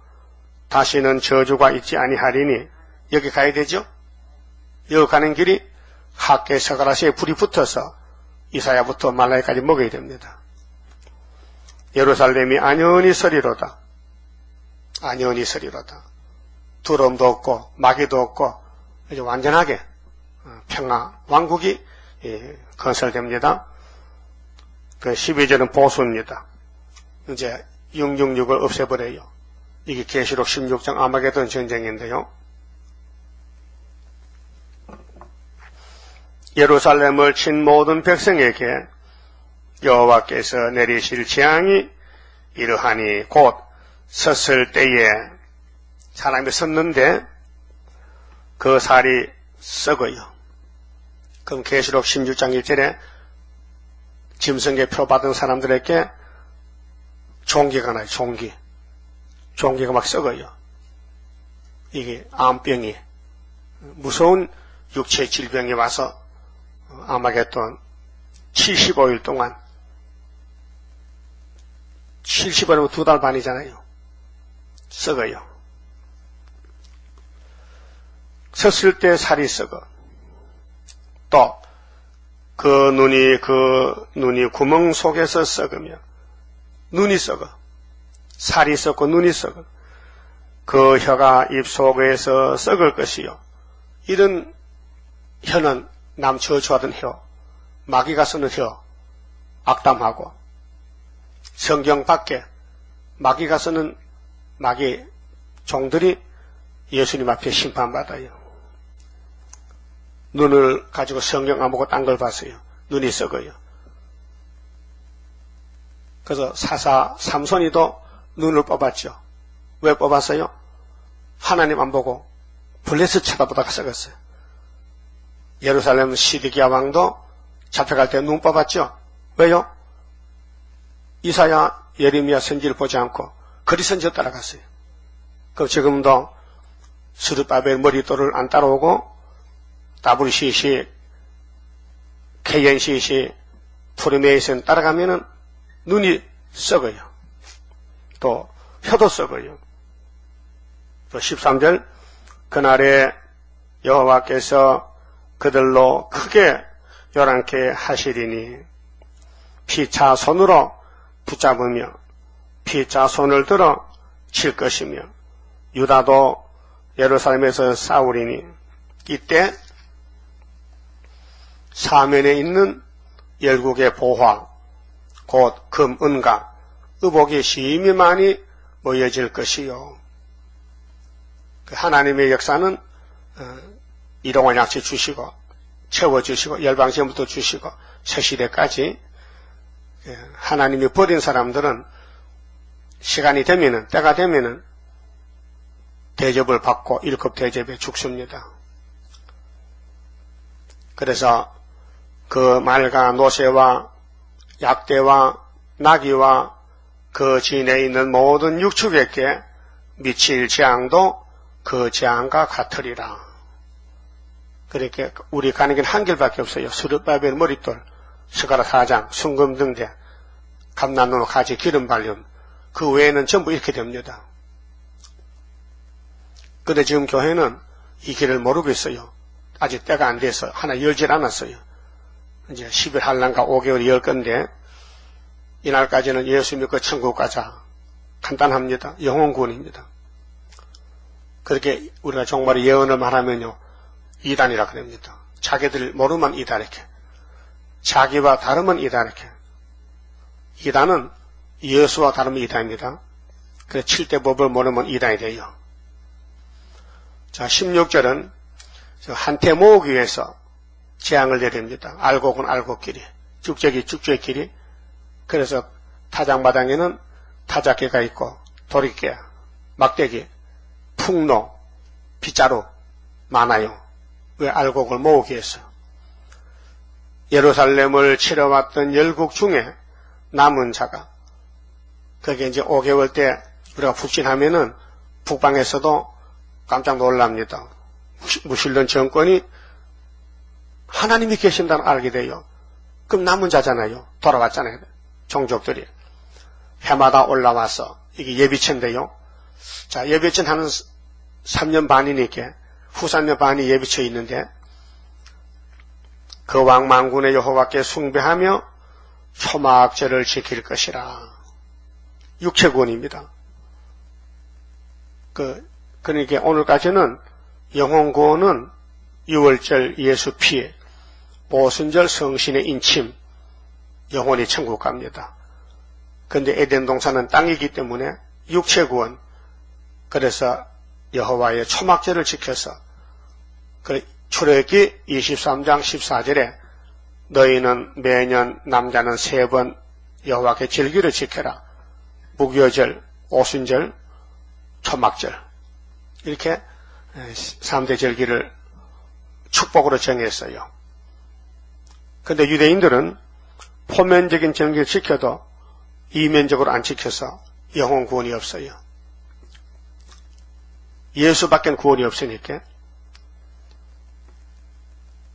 다시는 저주가 있지 아니하리니 여기 가야 되죠? 여기 가는 길이 학계 서가라시에 불이 붙어서 이사야부터 말라기까지 먹어야 됩니다. 예루살렘이 안연히 서리로다. 안연히 서리로다. 두려움도 없고 마귀도 없고 이제 완전하게 평화 왕국이 건설됩니다. 그 12절은 보수입니다. 이제 666을 없애버려요. 이게 계시록 16장 아마게돈 전쟁인데요. 예루살렘을 친 모든 백성에게 여호와께서 내리실 재앙이 이러하니 곧 섰을 때에 사람이 섰는데 그 살이 썩어요. 그럼 계시록 16장 1절에 짐승의 표 받은 사람들에게 종기가 나요. 종기가 막 썩어요. 이게 암병이 무서운 육체 질병이 와서 아마겟돈 75일 동안 70일이면 2달 반이잖아요. 썩어요. 섰을 때 살이 썩어. 또 그 눈이 구멍 속에서 썩으며 눈이 썩어. 살이 썩고 눈이 썩어. 그 혀가 입 속에서 썩을 것이요. 이런 혀는 남 저주하던 혀, 마귀가 쓰는 혀, 악담하고 성경 밖에 마귀가 쓰는 마귀 종들이 예수님 앞에 심판받아요. 눈을 가지고 성경 안 보고 딴 걸 봤어요. 눈이 썩어요. 그래서 삼손이도 눈을 뽑았죠. 왜 뽑았어요? 하나님 안 보고 블레셋 쳐다보다가 썩었어요. 예루살렘 시드기야 왕도 잡혀갈 때 눈 뽑았죠. 왜요? 이사야, 예레미야 선지를 보지 않고 거리 선지 따라갔어요. 그럼 지금도 스룹바벨 머리돌을 안 따라오고 WCC, KNCC, 프리메이슨 따라가면은 눈이 썩어요. 또 혀도 썩어요. 또 13절 그날에 여호와께서 그들로 크게 요란케 하시리니 피차 손으로 붙잡으며 피차 손을 들어 칠 것이며 유다도 예루살렘에서 싸우리니 이때 사면에 있는 열국의 보화 곧 금, 은과 의복이 심히 많이 모여질 것이요. 하나님의 역사는 일용할 약치 주시고 채워주시고 열방시험부터 주시고 새시대까지 하나님이 버린 사람들은 시간이 되면은 때가 되면은 대접을 받고 1급 대접에 죽습니다. 그래서 그 말과 노새와 약대와 나귀와 그 진에 있는 모든 육축에게 미칠 재앙도 그 재앙과 같으리라. 그러니까 우리 가는 길 한 길밖에 없어요. 스룹바벨 머릿돌, 스가랴 4장, 순금등대, 감난노 가지 기름 발림. 그 외에는 전부 이렇게 됩니다. 근데 지금 교회는 이 길을 모르고 있어요. 아직 때가 안 돼서 하나 열질 않았어요. 이제 10일 한란가 5개월 열 건데 이날까지는 예수 믿고 천국 가자. 간단합니다. 영혼구원입니다. 그렇게 우리가 정말 예언을 말하면요. 이단이라 그럽니다. 자기들 모르면 이다 이렇게. 자기와 다르면 이다 이렇게. 이단은 예수와 다르면 이단입니다. 그래서 7대 법을 모르면 이단이 돼요. 자, 16절은 한테 모으기 위해서 재앙을 내립니다. 알곡은 알곡끼리, 쭉저기 쭉저기끼리. 그래서 타작마당에는 타작개가 있고 도리깨, 막대기, 풍로, 빗자루 많아요. 왜? 알곡을 모으기 위해서. 예루살렘을 치러왔던 열국 중에 남은 자가 그게 이제 5개월 때 우리가 북진하면은 북방에서도 깜짝 놀랍니다. 무신론 정권이 하나님이 계신다는 알게 돼요. 그럼 남은 자잖아요. 돌아왔잖아요. 종족들이. 해마다 올라와서 이게 예비체인데요. 자, 예비체는 하는 3년 반이니까 후 3년 반이 예비체 있는데 그 왕 만군의 여호와께 숭배하며 초막절을 지킬 것이라. 육체구원입니다. 그러니까 오늘까지는 영혼 구원은 유월절 예수 피, 오순절 성신의 인침, 영혼이 천국 갑니다. 그런데 에덴 동산은 땅이기 때문에 육체 구원, 그래서 여호와의 초막절을 지켜서 출애굽기 23장 14절에 너희는 매년 남자는 3번 여호와께 절기를 지켜라. 무교절, 오순절, 초막절 이렇게 3대 절기를 축복으로 정했어요. 그런데 유대인들은 포면적인 절기를 지켜도 이면적으로 안 지켜서 영혼 구원이 없어요. 예수밖에 구원이 없으니까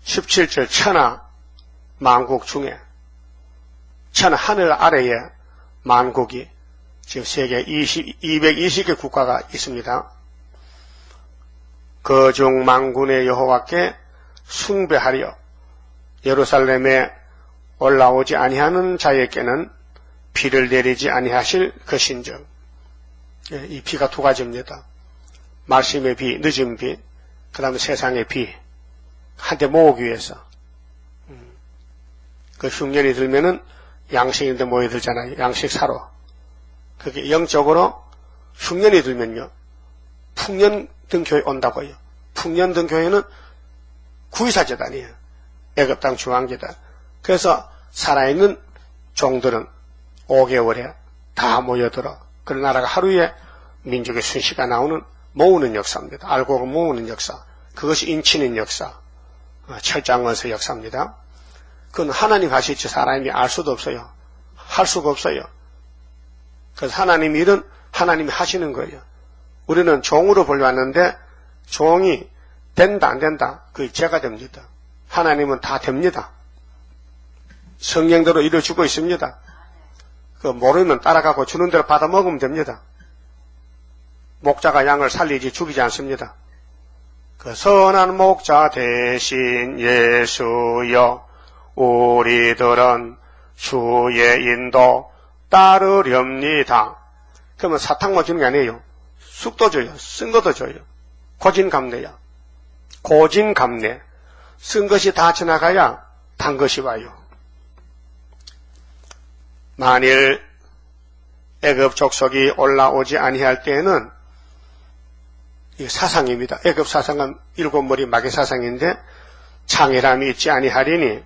17절 천하 만국 중에 천하 하늘 아래에 만국이 지금 세계 220개 국가가 있습니다. 그중 만군의 여호와께 숭배하려 예루살렘에 올라오지 아니하는 자에게는 비를 내리지 아니하실 것인즉, 이 비가 두 가지입니다. 말씀의 비, 늦은 비, 그 다음에 세상의 비, 한테 모으기 위해서. 그 흉년이 들면은 양식인데 모여들잖아요. 양식 사러. 그게 영적으로 흉년이 들면요, 풍년 등교회 온다고요. 풍년 등교회는 구이사재단이에요. 애굽 땅 중앙재단. 그래서 살아있는 종들은 5개월에 다 모여들어. 그 나라가 하루에 민족의 순시가 나오는 모으는 역사입니다. 알고 모으는 역사. 그것이 인치는 역사. 철장원서 역사입니다. 그건 하나님 하시지 사람이 알 수도 없어요. 할 수가 없어요. 그래서 하나님 일은 하나님이 하시는 거예요. 우리는 종으로 불려왔는데 종이 된다 안 된다 그게 죄가 됩니다. 하나님은 다 됩니다. 성령대로 이루어주고 있습니다. 그 모르면 따라가고 주는 대로 받아 먹으면 됩니다. 목자가 양을 살리지 죽이지 않습니다. 그 선한 목자 대신 예수여 우리들은 주의 인도 따르렵니다. 그러면 사탕만 주는 게 아니에요. 쑥도 줘요. 쓴 것도 줘요. 고진감래야. 고진감래. 쓴 것이 다 지나가야 단 것이 와요. 만일 애굽 족속이 올라오지 아니할 때에는 이 사상입니다. 애굽 사상은 7머리 마귀 사상인데 창의람이 있지 아니하리니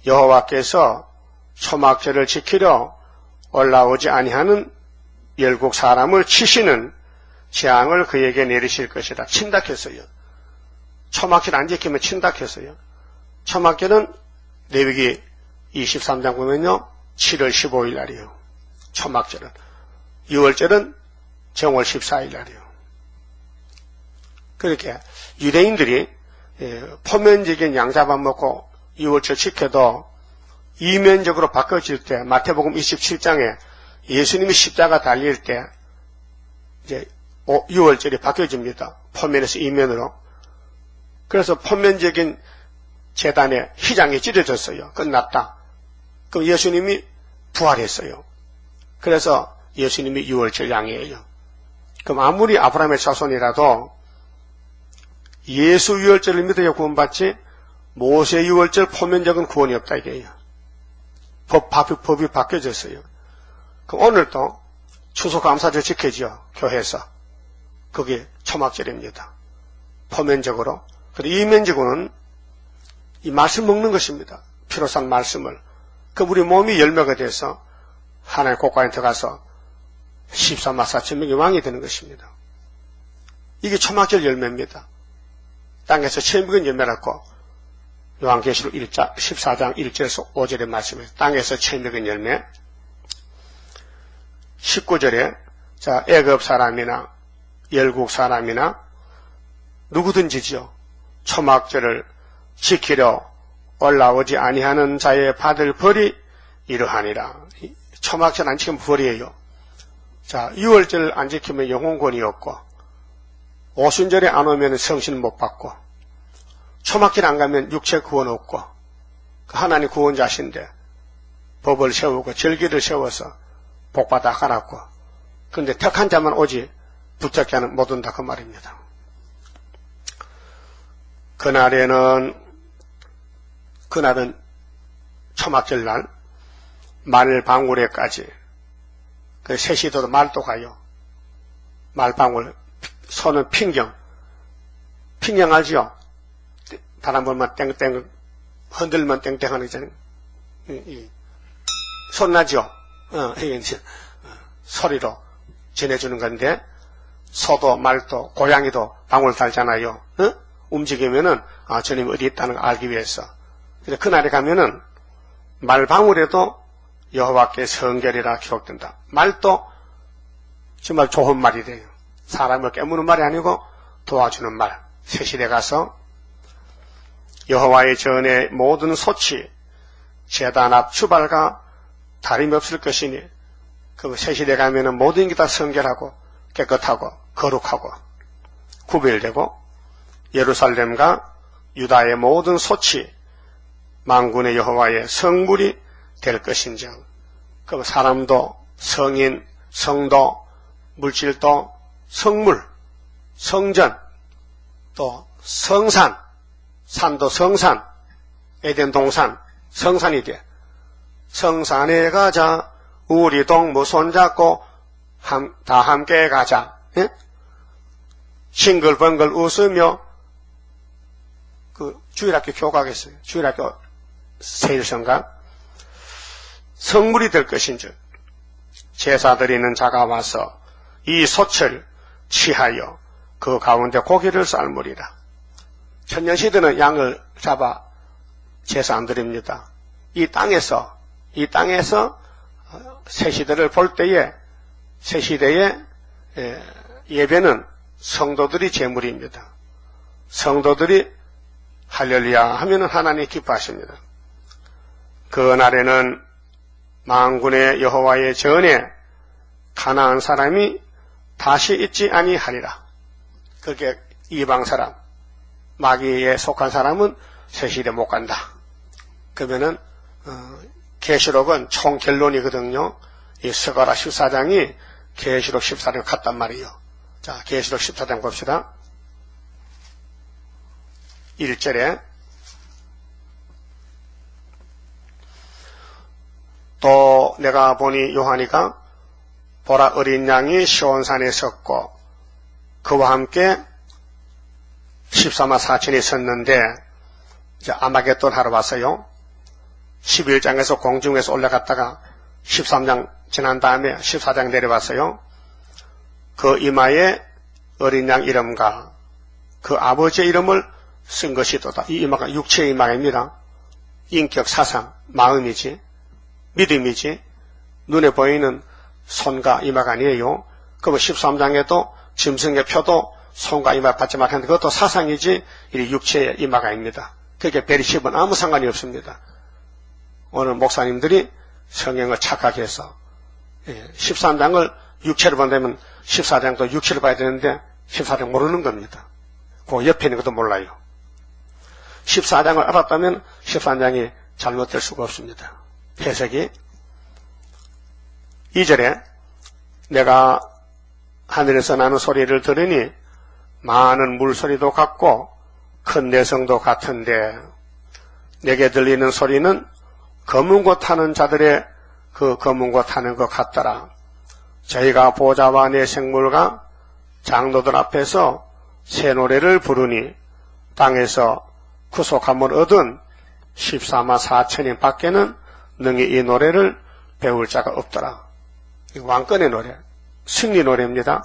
여호와께서 초막절을 지키려 올라오지 아니하는 열국 사람을 치시는 재앙을 그에게 내리실 것이다. 친다 했어요. 초막절 안 지키면 친다 했어요. 초막절은 레위기 23장 보면요, 7월 15일 날이에요. 초막절은. 6월절은 정월 14일 날이에요. 그렇게 유대인들이 포면적인 양잡아 먹고 6월절 지켜도 이면적으로 바꿔질 때, 마태복음 27장에 예수님이 십자가 달릴 때 이제 6월절이 바뀌어집니다. 포면에서 이면으로. 그래서 포면적인 제단에 휘장이 찢어졌어요. 끝났다. 그럼 예수님이 부활했어요. 그래서 예수님이 6월절 양이에요. 그럼 아무리 아브라함의 자손이라도 예수 6월절을 믿어야 구원받지 모세 6월절 포면적인 구원이 없다 이게요. 법이 바뀌어졌어요. 그럼 오늘도 추수감사절 지켜지요. 교회에서. 그게 초막절입니다. 포면적으로. 그리고 이면적으로는 이 말씀 먹는 것입니다. 피로 산 말씀을. 그럼 우리 몸이 열매가 돼서 하나님의 곳간에 들어가서 14만 4천 명의 왕이 되는 것입니다. 이게 초막절 열매입니다. 땅에서 처음 먹은 열매라고 요한계시록 14장 1절에서 5절의 말씀에 땅에서 처음 먹은 열매. 19절에 자 애굽 사람이나 열국 사람이나 누구든지죠. 초막절을 지키려 올라오지 아니하는 자의 받을 벌이 이러하니라. 초막절 안 지키면 벌이에요. 자 6월절 안 지키면 영혼권이 없고 오순절에 안 오면 성신 못 받고 초막절 안 가면 육체 구원 없고 하나님 구원자신데 법을 세우고 절기를 세워서 복받아 가라고. 그런데 택한 자만 오지 붙잡게 하는 못 온다 그 말입니다. 그날은 초막절날 말방울에까지 그 새시도도 말도 가요. 말방울 손은 핑경 알지요? 바람 불면 땡땡 흔들면 땡땡하는 거잖아요. 손 나죠? 이게 이제 소리로 전해주는 건데, 소도 말도 고양이도 방울 달잖아요. 움직이면은 저님이 어디 있다는 걸 알기 위해서. 그래서 그날에 가면은 말방울에도 여호와께 성결이라 기록된다. 말도 정말 좋은 말이 돼요. 사람을 깨무는 말이 아니고 도와주는 말. 새시대 가서 여호와의 전에 모든 소치 제단 앞 주발과 다름이 없을 것이니 그 새시대 가면은 모든 게 다 성결하고 깨끗하고 거룩하고 구별되고 예루살렘과 유다의 모든 소치 만군의 여호와의 성물이 될 것인즉 그 사람도 성인 성도 물질도 성물 성전 또 성산 산도 성산 에덴 동산 성산이 돼 성산에 가자 우리 동무 손잡고 다 함께 가자. 예? 싱글벙글 웃으며 그 주일학교 교각했어요. 주일학교 세일성가 성물이 될 것인즉 제사 드리는 자가 와서 이 솥을 취하여 그 가운데 고기를 삶으리라. 천년시대는 양을 잡아 제사 안 드립니다. 이 땅에서 새시대를 볼 때에 새시대의 예배는 성도들이 제물입니다. 성도들이 할렐루야 하면은 하나님이 기뻐하십니다. 그 날에는 만군의 여호와의 전에 가나안 사람이 다시 있지 아니하리라. 그렇게 이방 사람, 마귀에 속한 사람은 새시대 못 간다. 그러면은 계시록은 총 결론이거든요. 이 스가랴 14장이 계시록 14장 같단 말이에요. 자, 계시록 14장 봅시다. 1절에 또 내가 보니 요한이가 보라 어린 양이 시온산에 섰고 그와 함께 14만 4천이 섰는데 이제 아마겟돈 하러 왔어요. 11장에서 공중에서 올라갔다가 13장 지난 다음에 14장 내려왔어요. 그 이마에 어린 양 이름과 그 아버지의 이름을 쓴 것이도다. 이 이마가 육체의 이마입니다. 인격, 사상, 마음이지, 믿음이지, 눈에 보이는 손과 이마가 아니에요. 그럼 13장에도 짐승의 표도 손과 이마 받지 말하는데 그것도 사상이지, 이 육체의 이마가 아닙니다. 그게 베리십은 아무 상관이 없습니다. 오늘 목사님들이 성경을 착하게 해서 13장을 육체로 본다면 14장도 육체로 봐야 되는데 14장 모르는 겁니다. 그 옆에 있는 것도 몰라요. 14장을 알았다면 13장이 잘못될 수가 없습니다. 해석이 2절에 내가 하늘에서 나는 소리를 들으니 많은 물소리도 같고 큰 내성도 같은데 내게 들리는 소리는 검은 것 타는 자들의 그 검은 것 타는 것 같더라. 저희가 보좌와 내 생물과 장로들 앞에서 새 노래를 부르니 땅에서 구속함을 얻은 14만 4천인 밖에는 능히 이 노래를 배울 자가 없더라. 왕권의 노래, 승리 노래입니다.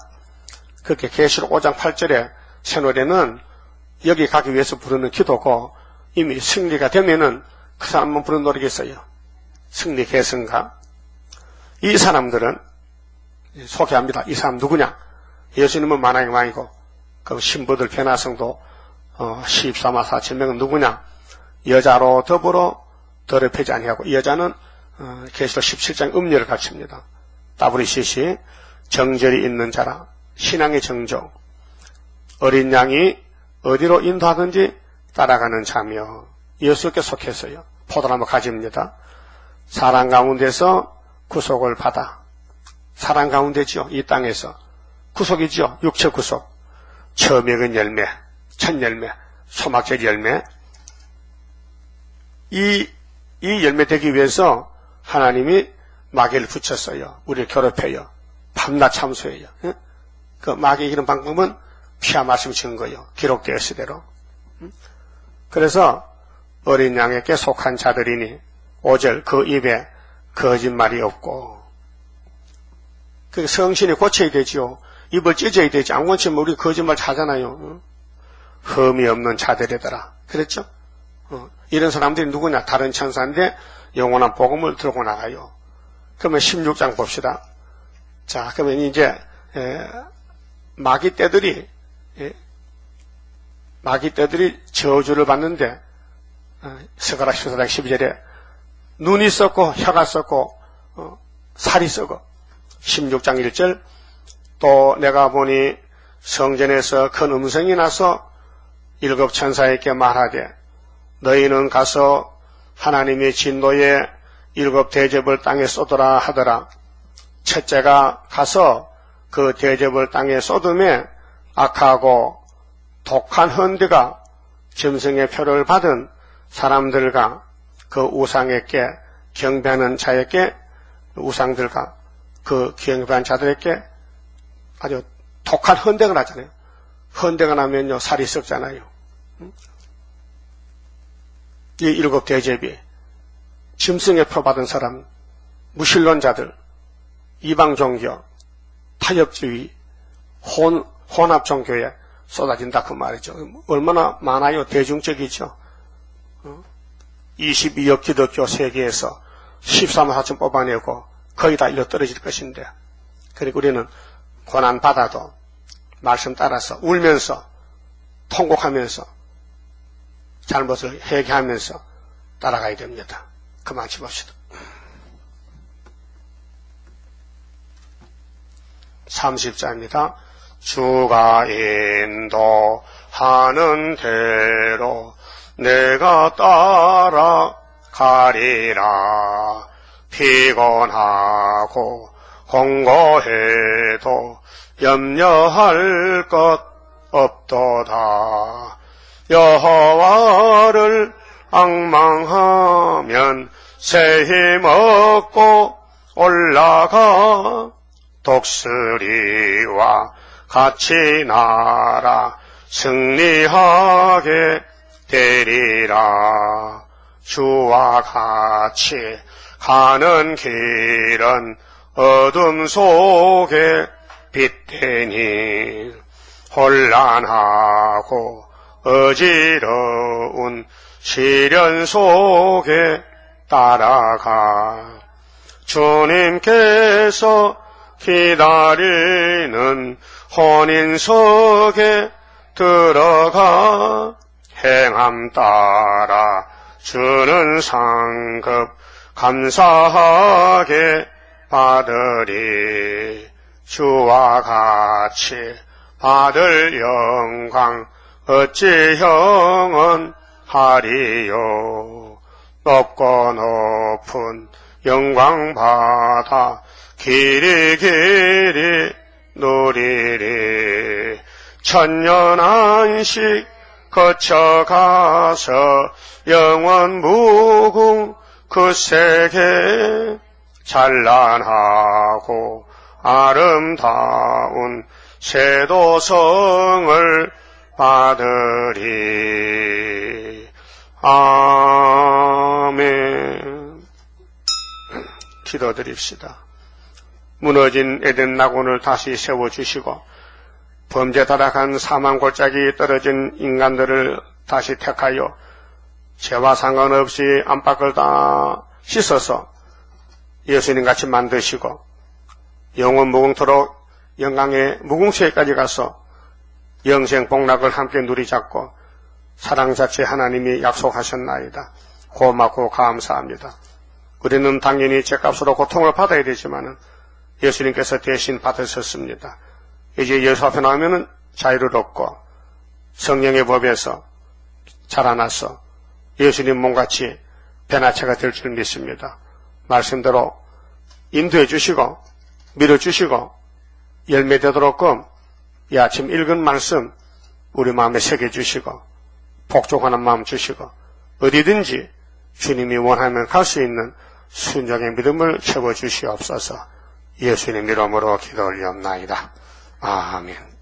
그렇게 계시록 5장 8절에 새 노래는 여기 가기 위해서 부르는 기도고 이미 승리가 되면은 그 사람만 부르는 노래가 있어요. 승리 계승가. 이 사람들은 소개합니다. 이 사람 누구냐? 예수님은 만왕의 왕이고 그 신부들 변화성도 14만 4천 명은 누구냐? 여자로 더불어 더럽히지 아니하고 이 여자는 계시록 17장 음료를 갖춥니다. WCC 정절이 있는 자라 신앙의 정조 어린 양이 어디로 인도하든지 따라가는 자며 예수께 속해서요. 포도나무 가지입니다. 사랑 가운데서 구속을 받아 사랑 가운데죠. 이 땅에서 구속이죠. 육체 구속. 처음에 그 열매, 첫 열매, 소막절 열매. 이 열매 되기 위해서 하나님이 마귀를 붙였어요. 우리를 괴롭혀요. 밤낮 참소해요. 그 마귀 이기는 방법은 피와 말씀 증거요. 기록되었을 대로. 그래서 어린 양에게 속한 자들이니 5절 그 입에 거짓말이 없고. 그 성신이 고쳐야 되지요. 입을 찢어야 되지. 안 고치면 우리 거짓말 하잖아요. 흠이 없는 자들이더라. 그랬죠? 이런 사람들이 누구냐? 다른 천사인데 영원한 복음을 들고 나가요. 그러면 16장 봅시다. 자, 그러면 이제 마귀 떼들이 저주를 받는데 스가랴 14장 12절에 눈이 썩고 혀가 썩고 살이 썩어. 16장 1절 또 내가 보니 성전에서 큰 음성이 나서 7 천사에게 말하되 너희는 가서 하나님의 진노의 7 대접을 땅에 쏟으라 하더라. 첫째가 가서 그 대접을 땅에 쏟음에 악하고 독한 헌데가 짐승의 표를 받은 사람들과 그 우상에게 경배하는 자에게 우상들과 그 경배한 자들에게 아주 독한 헌데가 나잖아요. 헌데가 나면요 살이 썩잖아요. 이 7 대접이 짐승의 표 받은 사람, 무신론자들, 이방 종교, 타협주의, 혼합 종교에 쏟아진다 그 말이죠. 얼마나 많아요. 대중적이죠. 22억 기독교 세계에서 13만 4천 뽑아내고 거의 다 일로 떨어질 것인데, 그리고 우리는 고난 받아도 말씀 따라서 울면서 통곡하면서 잘못을 회개하면서 따라가야 됩니다. 그만 집읍시다. 30자입니다. 주가 인도하는 대로 내가 따라가리라. 피곤하고 공고해도 염려할 것 없도다. 여호와를 앙망하면 새 힘 얻고 올라가. 독수리와 같이 날아 승리하게 되리라. 주와 같이 가는 길은 어둠 속에 빛되니 혼란하고 어지러운 시련 속에 따라가. 주님께서 기다리는 혼인석에 들어가 행함 따라 주는 상급 감사하게 받으리. 주와 같이 받을 영광 어찌 형은 하리요. 높고 높은 영광 받아 길이 누리리. 천년 안식 거쳐가서 영원 무궁 그 세계 찬란하고 아름다운 쇠도성을 받으리. 아멘. 기도드립시다. 무너진 에덴 낙원을 다시 세워주시고 범죄 타락한 사망 골짜기 떨어진 인간들을 다시 택하여 죄와 상관없이 안팎을 다 씻어서 예수님같이 만드시고 영원 무궁토록 영광의 무궁세까지 가서 영생 복락을 함께 누리잡고 사랑 자체 하나님이 약속하셨나이다. 고맙고 감사합니다. 우리는 당연히 죄값으로 고통을 받아야 되지만 예수님께서 대신 받으셨습니다. 이제 예수 앞에 나오면 자유를 얻고 성령의 법에서 자라나서 예수님 몸같이 변화체가 될 줄 믿습니다. 말씀대로 인도해 주시고 밀어주시고 열매 되도록끔 이 아침 읽은 말씀 우리 마음에 새겨주시고 복종하는 마음 주시고 어디든지 주님이 원하면 갈 수 있는 순종의 믿음을 채워주시옵소서. 예수님 이름으로 기도 올리옵나이다. 아멘.